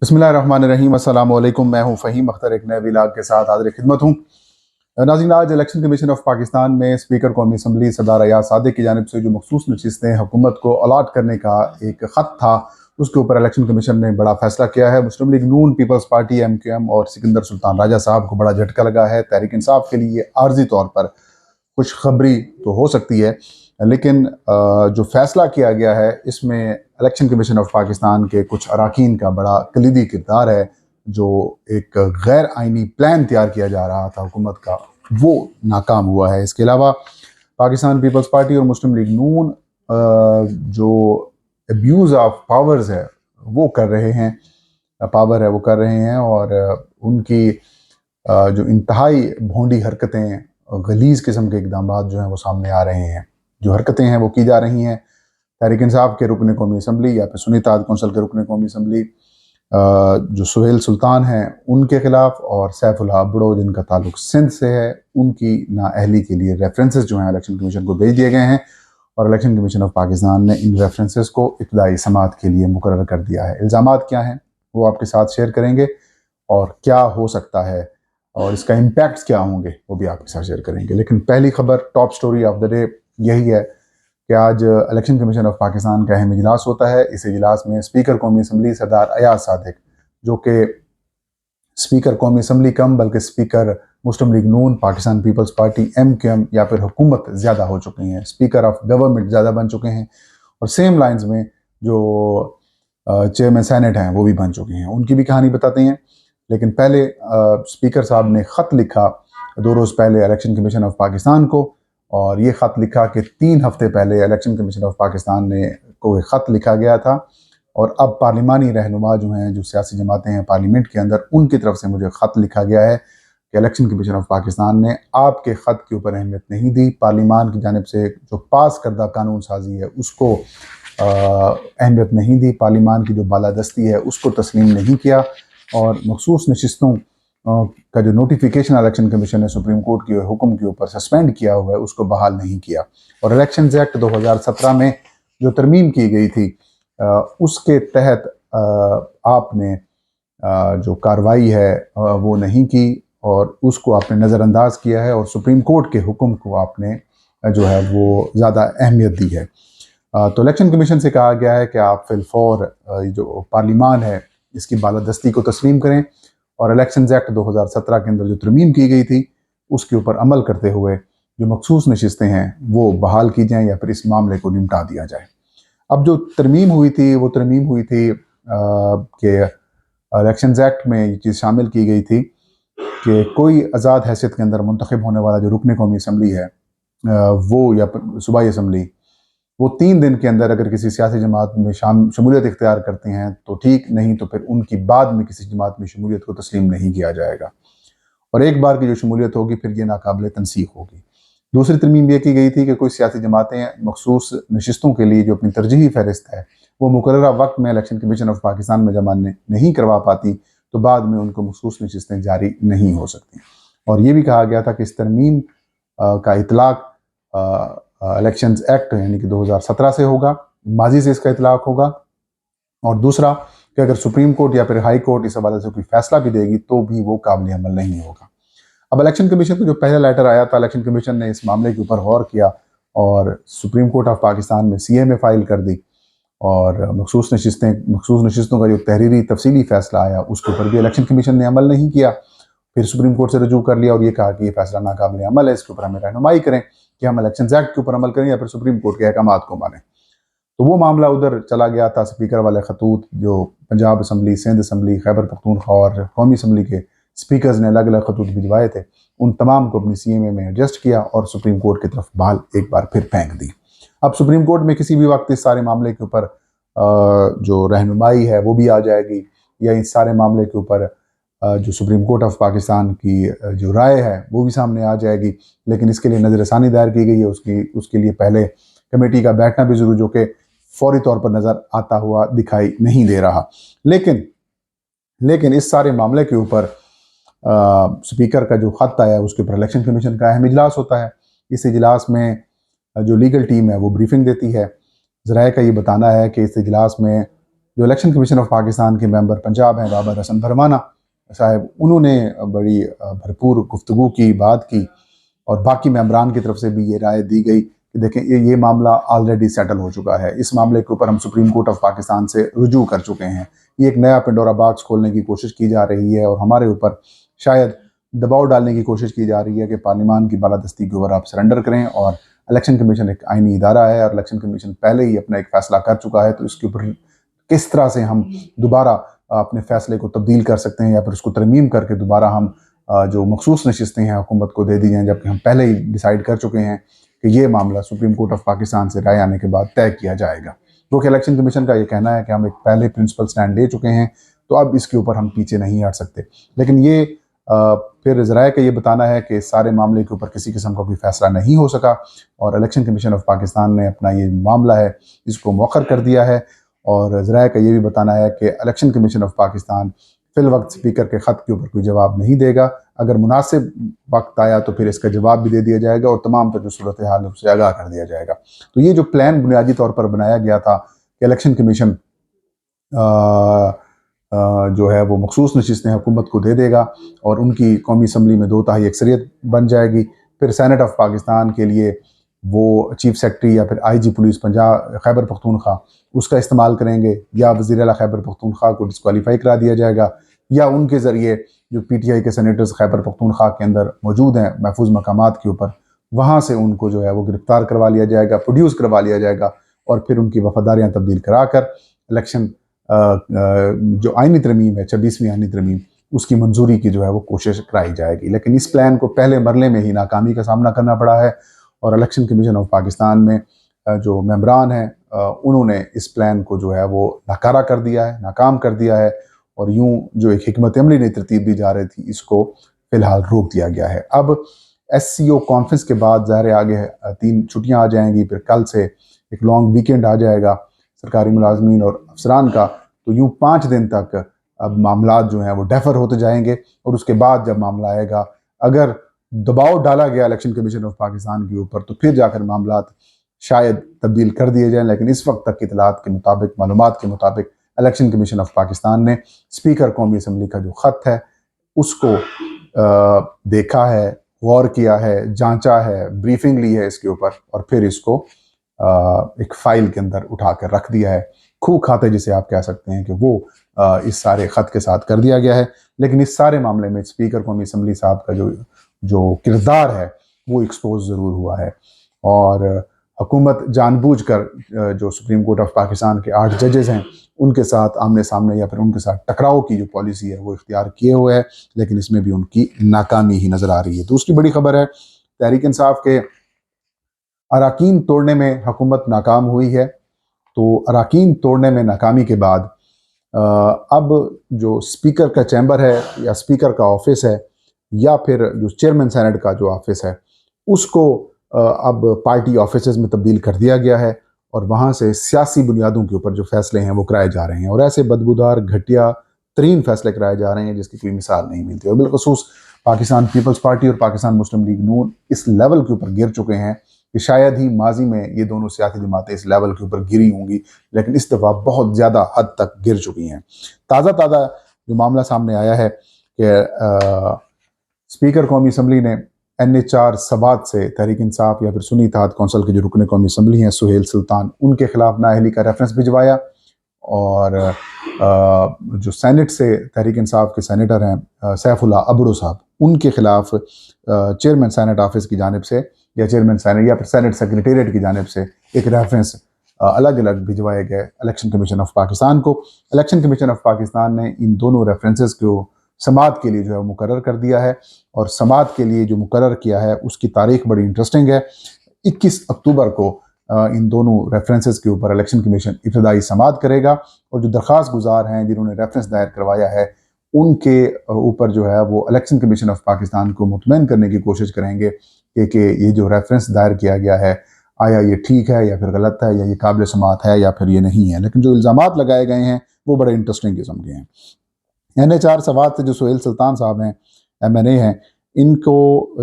बिस्मिल्लाहिर्रहमानिर्रहीम। अस्सलाम वालेकुम। मैं हूं फ़हीम अख्तर, एक नए व्लॉग के साथ हाज़िर खिदमत हूं। नाज़रीन, आज इलेक्शन कमीशन ऑफ पाकिस्तान में स्पीकर कौमी असम्बली सरदार अयाज सादिक की जानिब से जो मखसूस नशिस्तें हुकूमत को अलॉट करने का एक ख़त था, उसके ऊपर इलेक्शन कमीशन ने बड़ा फैसला किया है। मुस्लिम लीग नून, पीपल्स पार्टी MQM और सिकंदर सुल्तान राजा साहब को बड़ा झटका लगा है। तहरीक इंसाफ के लिए आर्जी तौर पर खुशखबरी तो हो सकती है, लेकिन जो फैसला किया गया है इसमें इलेक्शन कमीशन ऑफ पाकिस्तान के कुछ अरकान का बड़ा कलीदी किरदार है। जो एक गैर आइनी प्लान तैयार किया जा रहा था हुकूमत का, वो नाकाम हुआ है। इसके अलावा पाकिस्तान पीपल्स पार्टी और मुस्लिम लीग नून जो अब्यूज़ ऑफ पावर्स है वो कर रहे हैं, पावर है वो कर रहे हैं, और उनकी जो इंतहाई भोंडी हरकतें, गलीज किस्म के इकदाम जो हैं वो सामने आ रहे हैं। जो हरकतें हैं वो की जा रही हैं तहरीक इंसाफ के रुकन कौमी असम्बली या फिर सुन्नी इत्तेहाद कौंसिल के रुकन कौमी असम्बली जो सुहेल सुल्तान हैं उनके खिलाफ, और सैफुल्लाह अबड़ो जिनका ताल्लुक सिंध से है, उनकी नाअहली के लिए रेफरेंसेस जो हैं इलेक्शन कमीशन को भेज दिए गए हैं। और इलेक्शन कमीशन ऑफ पाकिस्तान ने इन रेफरेंसेस को इब्तदाई समात के लिए मुकर्रर कर दिया है। इल्ज़ामात क्या हैं वो आपके साथ शेयर करेंगे, और क्या हो सकता है और इसका इम्पैक्ट्स क्या होंगे वो भी आपके साथ शेयर करेंगे। लेकिन पहली खबर, top story of the day यही है कि आज इलेक्शन कमीशन ऑफ पाकिस्तान का अहम इजलास होता है। इस इजलास में स्पीकर कौमी असम्बली सरदार अयाज सादिक, जो कि स्पीकर कौमी असम्बली कम बल्कि स्पीकर मुस्लिम लीग नून, पाकिस्तान पीपल्स पार्टी MQM या फिर हुकूमत ज़्यादा हो चुके हैं, स्पीकर ऑफ गवर्नमेंट ज़्यादा बन चुके हैं, और सेम लाइन्स में जो चेयरमैन सेनेट हैं वो भी बन चुके हैं। उनकी भी कहानी बताते हैं। लेकिन पहले स्पीकर साहब ने ख़त लिखा 2 रोज़ पहले इलेक्शन कमीशन ऑफ पाकिस्तान को, और ये ख़त लिखा कि 3 हफ्ते पहले इलेक्शन कमीशन ऑफ पाकिस्तान ने को एक ख़त लिखा गया था, और अब पार्लिमानी रहनुमा जो हैं, जो सियासी जमातें हैं पार्लियामेंट के अंदर, उनकी तरफ से मुझे ख़त लिखा गया है कि इलेक्शन कमीशन ऑफ पाकिस्तान ने आपके ख़त के ऊपर अहमियत नहीं दी, पार्लिमान की जानिब से जो पास करदा कानून साजी है उसको अहमियत नहीं दी, पार्लिमान की जो बालादस्ती है उसको तस्लीम नहीं किया, और मखसूस नशिस्तों का जो नोटिफिकेशन इलेक्शन कमीशन ने सुप्रीम कोर्ट के हुक्म के ऊपर सस्पेंड किया हुआ है उसको बहाल नहीं किया। और इलेक्शन एक्ट 2017 में जो तरमीम की गई थी उसके तहत आपने जो कार्रवाई है वो नहीं की, और उसको आपने नज़रअंदाज किया है, और सुप्रीम कोर्ट के हुक्म को आपने जो है वो ज़्यादा अहमियत दी है। तो इलेक्शन कमीशन से कहा गया है कि आप फिलफौर जो पार्लिमान है इसकी बालादस्ती को तस्लीम करें, और इलेक्शन एक्ट 2017 के अंदर जो तरमीम की गई थी उसके ऊपर अमल करते हुए जो मखसूस नशिस्तें हैं वो बहाल की जाएँ या फिर इस मामले को निपटा दिया जाए। अब जो तरमीम हुई थी वो तरमीम हुई थी कि इलेक्शन एक्ट में ये चीज़ शामिल की गई थी कि कोई आज़ाद हैसियत के अंदर मुंतखब होने वाला जो रुकन कौमी असम्बली है वो या सूबाई असम्बली, वो 3 दिन के अंदर अगर किसी सियासी जमात में शमूलियत इख्तियार करते हैं तो ठीक, नहीं तो फिर उनकी बाद में किसी जमात में शमूलियत को तस्लीम नहीं किया जाएगा, और एक बार की जो शमूलियत होगी फिर ये नाकाबिल तनसीख होगी। दूसरी तरमीम ये की गई थी कि कोई सियासी जमातें मखसूस नशिस्तों के लिए जो अपनी तरजीही फहरिस्त है वो मुकर्ररा वक्त में इलेक्शन कमीशन ऑफ पाकिस्तान में जमा नहीं करवा पाती, तो बाद में उनको मखसूस नशिस्तें जारी नहीं हो सकती। और ये भी कहा गया था कि इस तरमीम का इतलाक इलेक्शन एक्ट यानी कि 2017 से होगा, माजी से इसका इतलाक होगा। और दूसरा कि अगर सुप्रीम कोर्ट या फिर हाई कोर्ट इस हवाले से कोई फैसला भी देगी तो भी वो काबिल अमल नहीं होगा। अब इलेक्शन कमीशन को जो पहला लेटर आया था, इलेक्शन कमीशन ने इस मामले के ऊपर गौर किया और सुप्रीम कोर्ट ऑफ पाकिस्तान में CA में फ़ाइल कर दी, और मखसूस नशिस्तों का जो तहरीरी तफसीली फैसला आया उसके ऊपर भी इलेक्शन कमीशन ने अमल नहीं किया। फिर सुप्रीम कोर्ट से रजू कर लिया और ये कहा कि ये फैसला नाकाबिल अमल है, इसके ऊपर हमें रहनुमाई करें कि हम इलेक्शन एक्ट के ऊपर अमल करें या फिर सुप्रीम कोर्ट के अहकामात को मानें। तो वो मामला उधर चला गया था। स्पीकर वाले खतूत जो पंजाब असम्बली, सिंध असम्बली, खैबर पख्तूनख्वा और कौमी असम्बली के स्पीकर्स ने अलग अलग खतूत भिजवाए थे, उन तमाम को अपनी CMA में एडजस्ट किया और सुप्रीम कोर्ट की तरफ बाल एक बार फिर फेंक दी। अब सुप्रीम कोर्ट में किसी भी वक्त इस सारे मामले के ऊपर जो रहनुमाई है वो भी आ जाएगी, या इस सारे मामले के ऊपर जो सुप्रीम कोर्ट ऑफ पाकिस्तान की जो राय है वो भी सामने आ जाएगी। लेकिन इसके लिए नज़रसानी दायर की गई है, उसके लिए पहले कमेटी का बैठना भी जरूर, जो कि फौरी तौर पर नज़र आता हुआ दिखाई नहीं दे रहा। लेकिन इस सारे मामले के ऊपर स्पीकर का जो ख़त आया उसके ऊपर इलेक्शन कमीशन का अहम इजलास होता है। इस इजलास में जो लीगल टीम है वो ब्रीफिंग देती है। ज़राए का ये बताना है कि इस इजलास में जो इलेक्शन कमीशन ऑफ पाकिस्तान के मेंबर पंजाब हैं बाबर हसन भरवाना साहब, उन्होंने बड़ी भरपूर गुफ्तगू की, बात की, और बाकी मेंबरान की तरफ से भी ये राय दी गई कि देखें ये मामला ऑलरेडी सेटल हो चुका है, इस मामले के ऊपर हम सुप्रीम कोर्ट ऑफ पाकिस्तान से रुजू कर चुके हैं, ये एक नया पेंडोरा बॉक्स खोलने की कोशिश की जा रही है और हमारे ऊपर शायद दबाव डालने की कोशिश की जा रही है कि पार्लियामान की बालादस्ती के ऊपर आप सरेंडर करें। और इलेक्शन कमीशन एक आइनी इदारा है और इलेक्शन कमीशन पहले ही अपना एक फ़ैसला कर चुका है, तो इसके ऊपर किस तरह से हम दोबारा अपने फ़ैसले को तब्दील कर सकते हैं या फिर उसको तरमीम करके दोबारा हम जो मखसूस नशिस्तें हैं हुकूमत को दे दी जाएँ, जबकि हम पहले ही डिसाइड कर चुके हैं कि ये मामला सुप्रीम कोर्ट ऑफ पाकिस्तान से राय आने के बाद तय किया जाएगा। क्योंकि इलेक्शन कमीशन का ये कहना है कि हम एक पहले प्रिंसिपल स्टैंड ले चुके हैं, तो अब इसके ऊपर हम पीछे नहीं हट सकते। लेकिन ये फिर ज़राए का ये बताना है कि सारे मामले के ऊपर किसी किस्म का कोई फ़ैसला नहीं हो सका और इलेक्शन कमीशन ऑफ पाकिस्तान ने अपना ये मामला है इसको मौखर कर दिया है। और ज़राए का ये भी बताना है कि इलेक्शन कमीशन ऑफ पाकिस्तान फिल वक्त स्पीकर के ख़त के ऊपर कोई जवाब नहीं देगा, अगर मुनासिब वक्त आया तो फिर इसका जवाब भी दे दिया जाएगा और तमाम जो सूरत हाल है उससे आगाह कर दिया जाएगा। तो ये जो प्लान बुनियादी तौर पर बनाया गया था कि इलेक्शन कमीशन जो है वो मखसूस नशिस्तें हुकूमत को दे देगा और उनकी कौमी असम्बली में 2/3 अक्सरियत बन जाएगी, फिर सेनेट ऑफ पाकिस्तान के लिए वो चीफ सेक्रेटरी या फिर IG पुलिस पंजाब खैबर पख्तूनख्वा उसका इस्तेमाल करेंगे, या वज़ीर आला खैबर पख्तूनख्वा को डिस्क्वालीफाई करा दिया जाएगा, या उनके ज़रिए जो PTI के सेनेटर्स खैबर पख्तूनख्वा के अंदर मौजूद हैं महफूज मकामात के ऊपर, वहाँ से उनको जो है वो गिरफ्तार करवा लिया जाएगा, प्रोड्यूस करवा लिया जाएगा और फिर उनकी वफादारियाँ तब्दील करा कर इलेक्शन जो आइनी तरमीम है 26वीं आइनी तरमीम उसकी मंजूरी की जो है वो कोशिश कराई जाएगी। लेकिन इस प्लान को पहले मरले में ही नाकामी का सामना करना पड़ा है और इलेक्शन कमीशन ऑफ पाकिस्तान में जो मेंबरान हैं उन्होंने इस प्लान को जो है वो नाकारा कर दिया है, नाकाम कर दिया है और यूं जो एक हिकमत अमली नहीं तरतीब दी जा रही थी इसको फ़िलहाल रोक दिया गया है। अब SCO कॉन्फ्रेंस के बाद ज़ाहिर आगे 3 छुट्टियाँ आ जाएंगी, फिर कल से एक लॉन्ग वीकेंड आ जाएगा सरकारी मुलाजमीन और अफसरान का, तो यूँ 5 दिन तक अब मामलात जो हैं वो डेफर होते जाएंगे और उसके बाद जब मामला आएगा अगर दबाव डाला गया इलेक्शन कमीशन ऑफ पाकिस्तान के ऊपर तो फिर जाकर मामलात शायद तब्दील कर दिए जाएं। लेकिन इस वक्त तक की इतलात के मुताबिक, मालूमात के मुताबिक इलेक्शन कमीशन ऑफ पाकिस्तान ने स्पीकर कौमी असम्बली का जो ख़त है उसको देखा है, गौर किया है, जांचा है, ब्रीफिंग ली है इसके ऊपर और फिर इसको एक फ़ाइल के अंदर उठा कर रख दिया है। खूह खाते जिसे आप कह सकते हैं कि वो इस सारे ख़त के साथ कर दिया गया है। लेकिन इस सारे मामले में स्पीकर कौमी असम्बली साहब का जो किरदार है वो एक्सपोज ज़रूर हुआ है और हुकूमत जानबूझकर जो सुप्रीम कोर्ट ऑफ पाकिस्तान के 8 जजेज़ हैं उनके साथ आमने सामने या फिर उनके साथ टकराव की जो पॉलिसी है वो इख्तियार किए हुए है, लेकिन इसमें भी उनकी नाकामी ही नज़र आ रही है। दूसरी बड़ी खबर है तहरीक इंसाफ के अराकीन तोड़ने में हुकूमत नाकाम हुई है। तो अराकीन तोड़ने में नाकामी के बाद अब जो स्पीकर का चैम्बर है या स्पीकर का ऑफिस है या फिर जो चेयरमैन सेनेट का जो ऑफिस है उसको अब पार्टी ऑफिसेज में तब्दील कर दिया गया है और वहाँ से सियासी बुनियादों के ऊपर जो फैसले हैं वो कराए जा रहे हैं और ऐसे बदबूदार घटिया तरीन फैसले कराए जा रहे हैं जिसकी कोई मिसाल नहीं मिलती। और बिलखसूस पाकिस्तान पीपल्स पार्टी और पाकिस्तान मुस्लिम लीग नून इस लेवल के ऊपर गिर चुके हैं कि शायद ही माजी में ये दोनों सियासी जमातें इस लेवल के ऊपर गिरी होंगी, लेकिन इस दफ़ा बहुत ज़्यादा हद तक गिर चुकी हैं। ताज़ा जो मामला सामने आया है कि स्पीकर कौमी असम्बली ने NH4 सबात से तहरीक इंसाफ या फिर सुन्नी इत्तेहाद कौंसिल के जो रुकन कौमी असम्बली हैं सुहेल सुल्तान उनके खिलाफ नाअहली का रेफरेंस भिजवाया और जो सेनेट से तहरीक इंसाफ के सेनेटर हैं सैफुल्लाह अबड़ो साहब उनके खिलाफ चेयरमैन सेनेट ऑफिस की जानिब से या चेयरमैन सेनेट या फिर सेनेट सेक्रेटेरिएट की जानिब से एक रेफरेंस अलग अलग भिजवाए गए इलेक्शन कमीशन ऑफ पाकिस्तान को। इलेक्शन कमीशन ऑफ पाकिस्तान ने इन दोनों रेफरेंसेस को समात के लिए जो है मुकर्रर कर दिया है और समात के लिए जो मुकर्रर किया है उसकी तारीख बड़ी इंटरेस्टिंग है। 21 अक्टूबर को इन दोनों रेफरेंसेस के ऊपर इलेक्शन कमीशन इब्तदाई समात करेगा और जो दरख्वास्त गुजार हैं जिन्होंने रेफरेंस दायर करवाया है उनके ऊपर जो है वो इलेक्शन कमीशन ऑफ पाकिस्तान को मुतमईन करने की कोशिश करेंगे कि ये जो रेफरेंस दायर किया गया है आया ये ठीक है या फिर गलत है या ये काबिल समात है या फिर ये नहीं है। लेकिन जो इल्ज़ामात लगाए गए हैं वो बड़े इंटरेस्टिंग किस्म के हैं। NH4 सवात से जो सुहेल सुल्तान साहब हैं MNA हैं इनको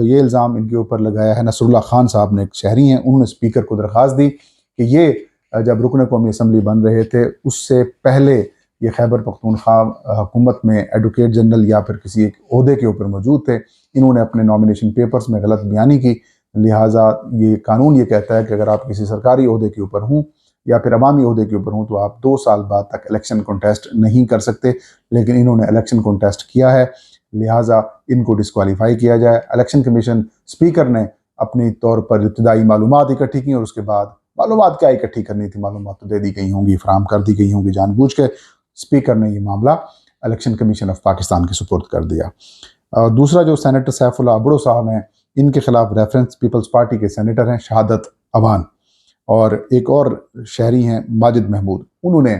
ये इल्ज़ाम इनके ऊपर लगाया है नसरुल्लाह खान साहब ने, एक शहरी हैं, उन्होंने स्पीकर को दरख्वास्त दी कि ये जब रुकन कौमी असम्बली बन रहे थे उससे पहले ये खैबर पख्तूनख्वा हुकूमत में एडवोकेट जनरल या फिर किसी एक ओहदे के ऊपर मौजूद थे। इन्होंने अपने नॉमिनेशन पेपर्स में गलत बयानी की, लिहाजा ये कानून ये कहता है कि अगर आप किसी सरकारी ओहदे के ऊपर हों या फिर अवामी ओहदे के ऊपर हों तो आप 2 साल बाद तक इलेक्शन कॉन्टेस्ट नहीं कर सकते। लेकिन इन्होंने इलेक्शन कॉन्टेस्ट किया है, लिहाजा इनको डिस्क्वालीफाई किया जाए। इलेक्शन कमीशन स्पीकर ने अपनी तौर पर इब्तदाई मालूमात इकट्ठी की और उसके बाद मालूमात क्या इकट्ठी करनी थी, मालूमात तो दे दी गई होंगी, फराहम कर दी गई होंगी जानबूझ के। स्पीकर ने ये मामला इलेक्शन कमीशन ऑफ पाकिस्तान के सुपुर्द कर दिया। दूसरा जो सेनेटर सैफुल्लाह अबड़ो साहब हैं, इनके खिलाफ रेफरेंस पीपल्स पार्टी के सेनेटर हैं शहादत अवान, और एक और शहरी हैं माजिद महमूद। उन्होंने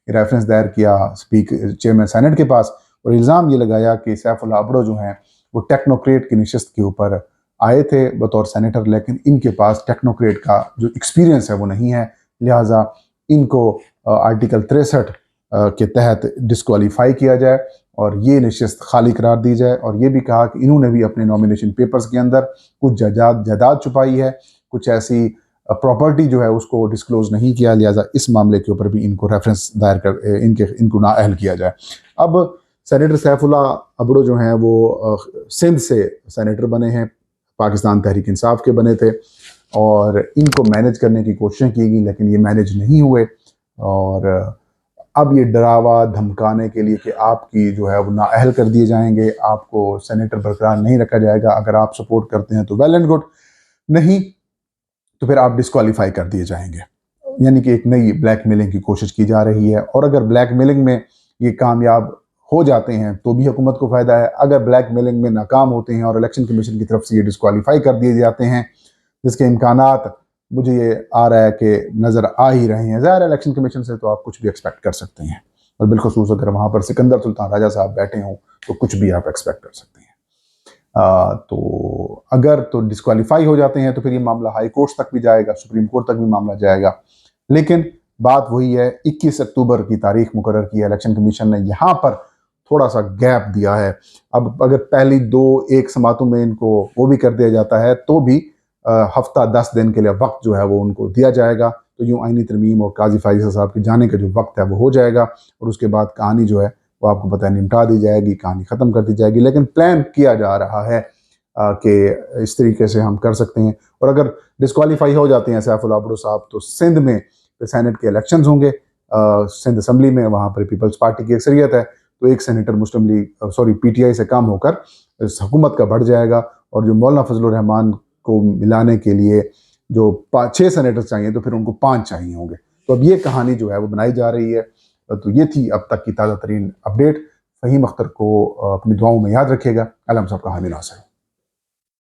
रेफरेंस दायर किया चेयरमैन सेनेट के पास और इल्ज़ाम ये लगाया कि सैफुल्लाह अबड़ो जो हैं वो टेक्नोक्रेट की नशिस्त के ऊपर आए थे बतौर सेनेटर, लेकिन इनके पास टेक्नोक्रेट का जो एक्सपीरियंस है वो नहीं है, लिहाजा इनको आर्टिकल 63 के तहत डिस्क्वालीफाई किया जाए और ये नशिस्त खाली करार दी जाए। और ये भी कहा कि इन्होंने भी अपने नॉमिनेशन पेपर्स के अंदर कुछ जायदाद छुपाई है, कुछ ऐसी प्रॉपर्टी जो है उसको डिस्क्लोज नहीं किया, लिहाजा इस मामले के ऊपर भी इनको रेफरेंस दायर कर इनको नाअहल किया जाए। अब सेनेटर सैफुल्लाह अबड़ो जो हैं वो सिंध से सेनेटर बने हैं, पाकिस्तान तहरीक इंसाफ के बने थे और इनको मैनेज करने की कोशिशें की गई लेकिन ये मैनेज नहीं हुए। और अब ये डरावा धमकाने के लिए कि आपकी जो है वो नाअहल कर दिए जाएंगे, आपको सेनेटर बरकरार नहीं रखा जाएगा, अगर आप सपोर्ट करते हैं तो वेल एंड गुड, नहीं तो फिर आप डिस्क्वालीफाई कर दिए जाएंगे। यानी कि एक नई ब्लैकमेलिंग की कोशिश की जा रही है। और अगर ब्लैकमेलिंग में ये कामयाब हो जाते हैं तो भी हुकूमत को फ़ायदा है, अगर ब्लैकमेलिंग में नाकाम होते हैं और इलेक्शन कमीशन की तरफ से ये डिस्क्वालीफाई कर दिए जाते हैं, जिसके इम्कानात मुझे ये आ रहा है कि नज़र आ ही रहे हैं। ज़ाहिर इलेक्शन कमीशन से तो आप कुछ भी एक्सपेक्ट कर सकते हैं, और बिलखुसूस अगर वहाँ पर सिकंदर सुल्तान राजा साहब बैठे हों तो कुछ भी आप एक्सपेक्ट कर सकते हैं। तो अगर तो डिस्क्वालीफाई हो जाते हैं तो फिर ये मामला हाई कोर्ट तक भी जाएगा, सुप्रीम कोर्ट तक भी मामला जाएगा। लेकिन बात वही है, 21 अक्टूबर की तारीख मुकर्रर की है इलेक्शन कमीशन ने, यहाँ पर थोड़ा सा गैप दिया है। अब अगर पहली 2-1 समातों में इनको वो भी कर दिया जाता है तो भी हफ्ता 10 दिन के लिए वक्त जो है वो उनको दिया जाएगा, तो यूँ आईनी तरमीम और काजी फाइज़ साहब के जाने का जो वक्त है वो हो जाएगा और उसके बाद कहानी जो है वो आपको पता है निपटा दी जाएगी, कहानी ख़त्म कर दी जाएगी। लेकिन प्लान किया जा रहा है कि इस तरीके से हम कर सकते हैं। और अगर डिस्क्वालीफाई हो जाते हैं सैफुल्लाह अबड़ो साहब तो सिंध में सेनेट के इलेक्शंस होंगे, सिंध असम्बली में, वहाँ पर पीपल्स पार्टी की अक्सरियत है, तो एक सेनेटर मुस्लिम लीग PTI से काम होकर इस हुकूमत का बढ़ जाएगा। और जो मौलाना फजलुर रहमान को मिलाने के लिए जो 6 सेनेटर्स चाहिए तो फिर उनको 5 चाहिए होंगे। तो अब ये कहानी जो है वो बनाई जा रही है। तो ये थी अब तक की ताज़ा तरीन अपडेट। फ़हीम अख्तर को अपनी दुआओं में याद रखिएगा। अल्लाह हम सबका हामी नासिर।